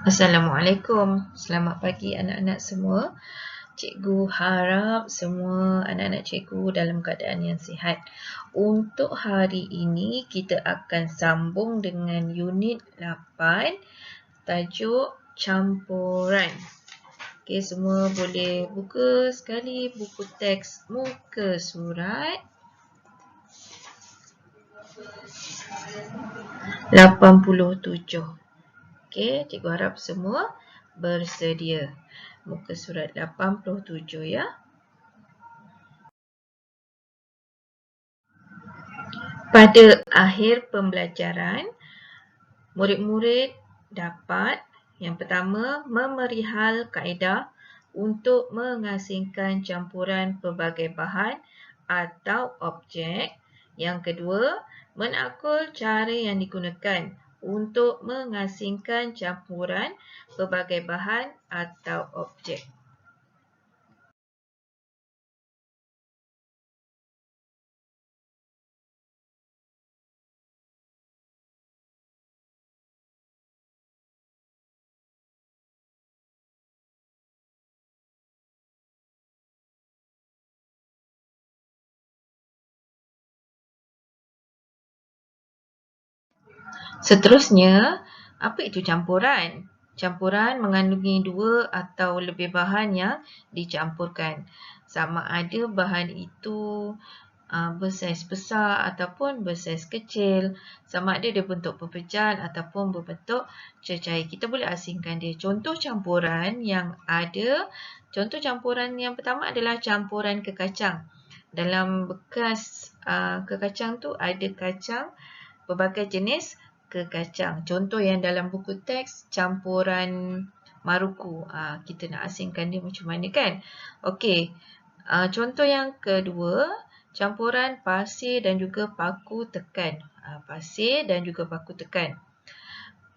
Assalamualaikum. Selamat pagi anak-anak semua. Cikgu harap semua anak-anak cikgu dalam keadaan yang sihat. Untuk hari ini kita akan sambung dengan unit 8 tajuk campuran. Okey, semua boleh buka sekali buku teks muka surat 87. Okey, cikgu harap semua bersedia. Muka surat 87 ya. Pada akhir pembelajaran, murid-murid dapat yang pertama memerihal kaedah untuk mengasingkan campuran pelbagai bahan atau objek. Yang kedua, menakul cara yang digunakan untuk mengasingkan campuran pelbagai bahan atau objek. Seterusnya, apa itu campuran? Campuran mengandungi dua atau lebih bahan yang dicampurkan. Sama ada bahan itu bersaiz besar ataupun bersaiz kecil. Sama ada dia bentuk pepecahan ataupun berbentuk cecair. Kita boleh asingkan dia. Contoh campuran yang ada, contoh campuran yang pertama adalah campuran kekacang. Dalam bekas kekacang tu ada kacang, berbagai jenis kekacang. Contoh yang dalam buku teks campuran maruku. Kita nak asingkan dia macam mana kan? Okey. Contoh yang kedua, campuran pasir dan juga paku tekan. Pasir dan juga paku tekan.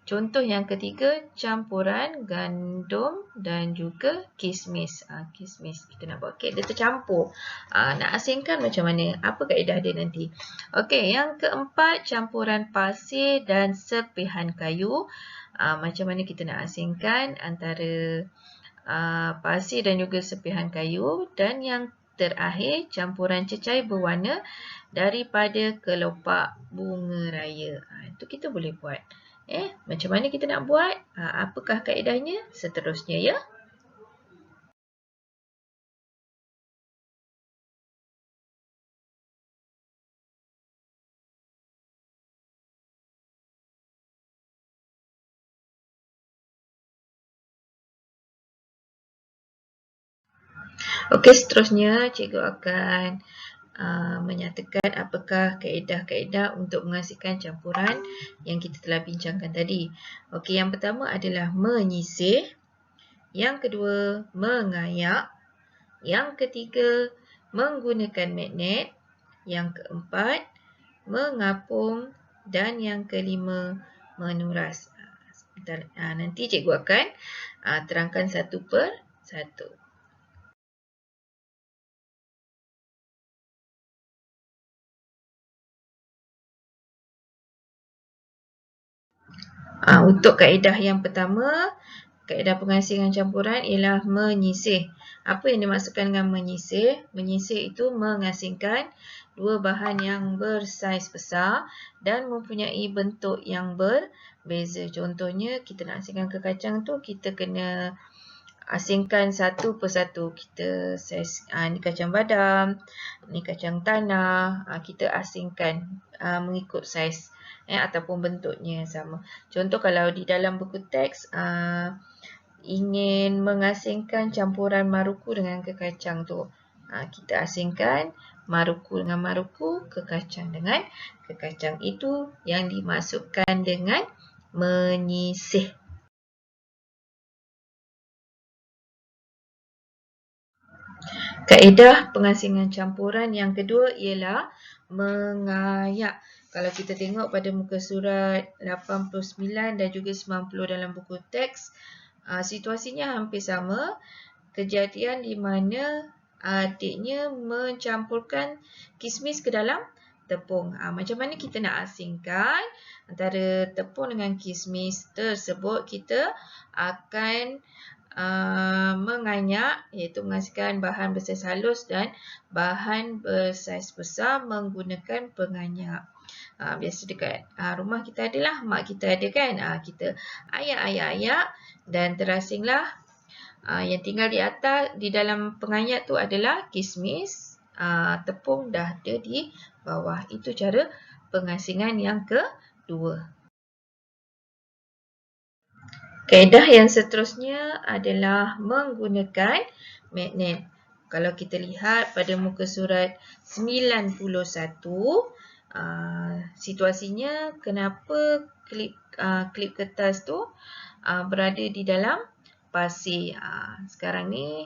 Contoh yang ketiga, campuran gandum dan juga kismis. Kismis kita nak buat kek, dia tercampur. Nak asingkan macam mana? Apa kaedah dia nanti? Okey, yang keempat, campuran pasir dan serpihan kayu. Macam mana kita nak asingkan antara pasir dan juga serpihan kayu. Dan yang terakhir, campuran cecair berwarna daripada kelopak bunga raya. Itu kita boleh buat. Macam mana kita nak buat? Apakah kaedahnya? Seterusnya ya. Okey, seterusnya cikgu akan menyatakan apakah kaedah-kaedah untuk menghasilkan campuran yang kita telah bincangkan tadi. Okey, yang pertama adalah menyisir. Yang kedua, mengayak. Yang ketiga, menggunakan magnet. Yang keempat, mengapung. Dan yang kelima, menuras. Nanti cikgu akan terangkan satu per satu. Untuk kaedah yang pertama, kaedah pengasihan campuran ialah menyisir. Apa yang dimaksudkan dengan menyisir? Menyisir itu mengasingkan dua bahan yang bersaiz besar dan mempunyai bentuk yang berbeza. Contohnya, kita nak asingkan kekacang tu, kita kena asingkan satu persatu. Kita saiz, ni kacang badam, ni kacang tanah, kita asingkan mengikut saiz ataupun bentuknya yang sama. Contoh kalau di dalam buku teks ingin mengasingkan campuran maruku dengan kekacang tu, kita asingkan maruku dengan maruku, kekacang dengan kekacang. Itu yang dimaksudkan dengan menyisir. Kaedah pengasingan campuran yang kedua ialah mengayak. Kalau kita tengok pada muka surat 89 dan juga 90 dalam buku teks, situasinya hampir sama. Kejadian di mana adiknya mencampurkan kismis ke dalam tepung. Macam mana kita nak asingkan antara tepung dengan kismis tersebut? Kita akan menganyak, iaitu menghasilkan bahan bersaiz halus dan bahan bersaiz besar menggunakan penganyak. Biasa dekat rumah kita adalah, mak kita ada kan, kita ayak dan terasinglah. Yang tinggal di atas, di dalam penganyak tu adalah kismis, tepung dah ada di bawah. Itu cara pengasingan yang kedua. Kaedah yang seterusnya adalah menggunakan magnet. Kalau kita lihat pada muka surat 91, situasinya kenapa klip kertas tu berada di dalam pasir. Sekarang ni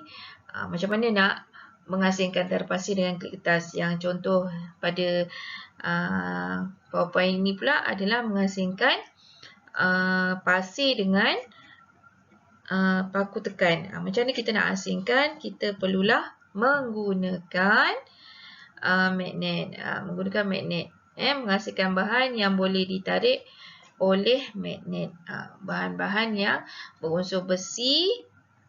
macam mana nak mengasingkan antara pasir dengan klip kertas? Yang contoh pada PowerPoint ini pula adalah mengasingkan pasir dengan paku tekan. Macam mana kita nak asingkan? Kita perlulah menggunakan magnet. Menggunakan magnet. Menghasilkan bahan yang boleh ditarik oleh magnet. Bahan-bahan yang berunsur besi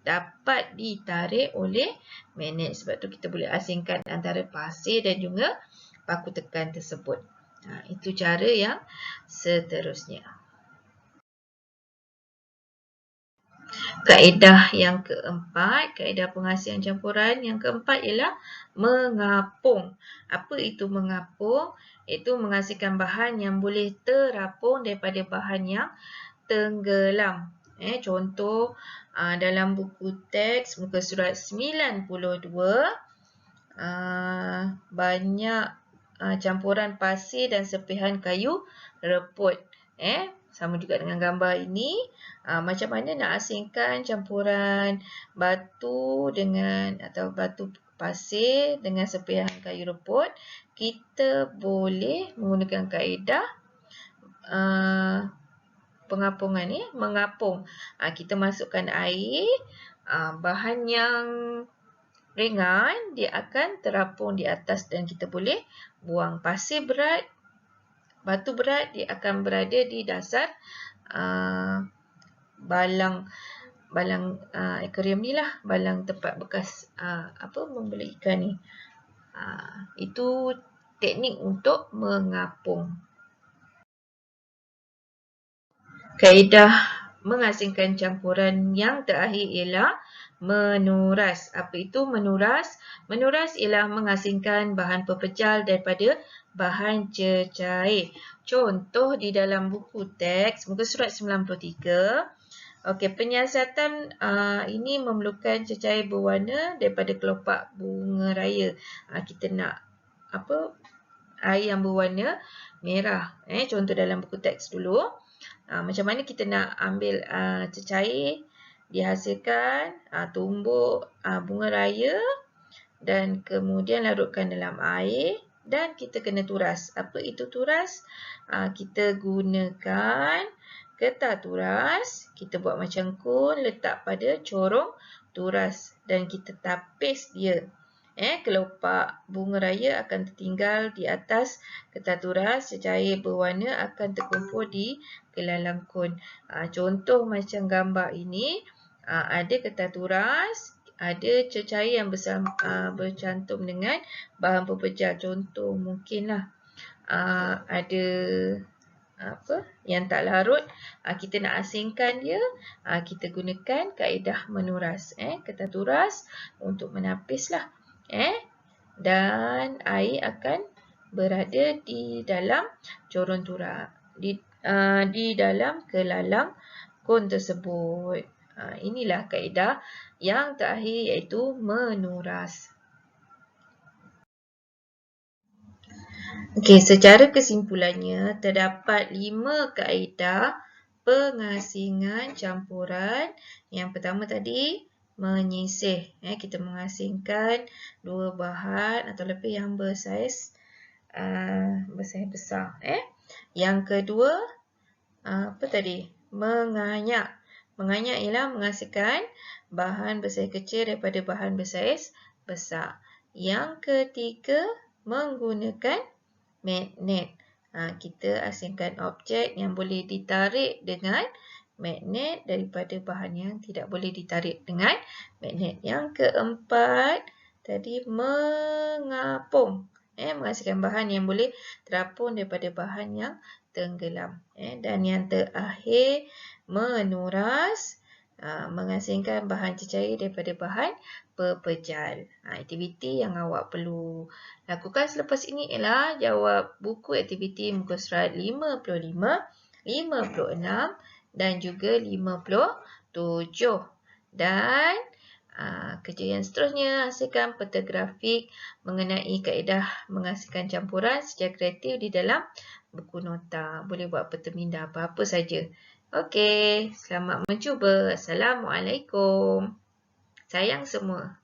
dapat ditarik oleh magnet. Sebab tu kita boleh asingkan antara pasir dan juga paku tekan tersebut. Itu cara yang seterusnya. Kaedah yang keempat, kaedah pengasihan campuran yang keempat ialah mengapung. Apa itu mengapung? Iaitu menghasilkan bahan yang boleh terapung daripada bahan yang tenggelam. Contoh dalam buku teks muka surat 92, banyak campuran pasir dan serpihan kayu reput. Sama juga dengan gambar ini. Macam mana nak asingkan campuran batu atau batu pasir dengan serpihan kayu reput? Kita boleh menggunakan kaedah pengapungan ni, mengapung. Kita masukkan air, bahan yang ringan dia akan terapung di atas dan kita boleh buang. Pasir berat, batu berat dia akan berada di dasar balang akuarium ni lah, balang tempat bekas membela ikan ni. Itu teknik untuk mengapung. Kaedah mengasingkan campuran yang terakhir ialah menuras. Apa itu menuras? Menuras ialah mengasingkan bahan pepejal daripada bahan cecair. Contoh di dalam buku teks muka surat 93. Penyiasatan ini memerlukan cecair berwarna daripada kelopak bunga raya. Kita nak air yang berwarna merah. Contoh dalam buku teks dulu. Macam mana kita nak ambil cecair, dihasilkan tumbuk bunga raya dan kemudian larutkan dalam air dan kita kena turas. Apa itu turas? Kita gunakan kertas turas, kita buat macam kun, letak pada corong turas dan kita tapis dia. Kelopak bunga raya akan tertinggal di atas kertas turas, cecair berwarna akan terkumpul di gelalang kun. Contoh macam gambar ini, ada kertas turas, ada cecair yang bercantum dengan bahan pepejal. Contoh mungkinlah ada yang tak larut, kita nak asingkan dia, kita gunakan kaedah menuras. Kertas turas untuk menapislah. Dan air akan berada di dalam corong turas, di dalam gelalang kun tersebut. Inilah kaedah yang terakhir, iaitu menuras. Secara kesimpulannya, terdapat 5 kaedah pengasingan campuran. Yang pertama tadi, menyisih. Kita mengasingkan dua bahan atau lebih yang bersaiz besar. Yang kedua, menganyak. Menganyak ialah menghasilkan bahan bersaiz kecil daripada bahan bersaiz besar. Yang ketiga, menggunakan magnet. Kita asingkan objek yang boleh ditarik dengan magnet daripada bahan yang tidak boleh ditarik dengan magnet. Yang keempat, tadi mengapung. Menghasilkan bahan yang boleh terapung daripada bahan yang tenggelam. Dan yang terakhir, menuras. Menghasilkan bahan cecair daripada bahan pepejal. Aktiviti yang awak perlu lakukan selepas ini ialah jawab buku aktiviti muka surat 55, 56 dan juga 57. Dan kerja yang seterusnya, hasilkan peta grafik mengenai kaedah menghasilkan campuran secara kreatif di dalam buku nota. Boleh buat peta minda apa-apa saja. Okey, selamat mencuba. Assalamualaikum. Sayang semua.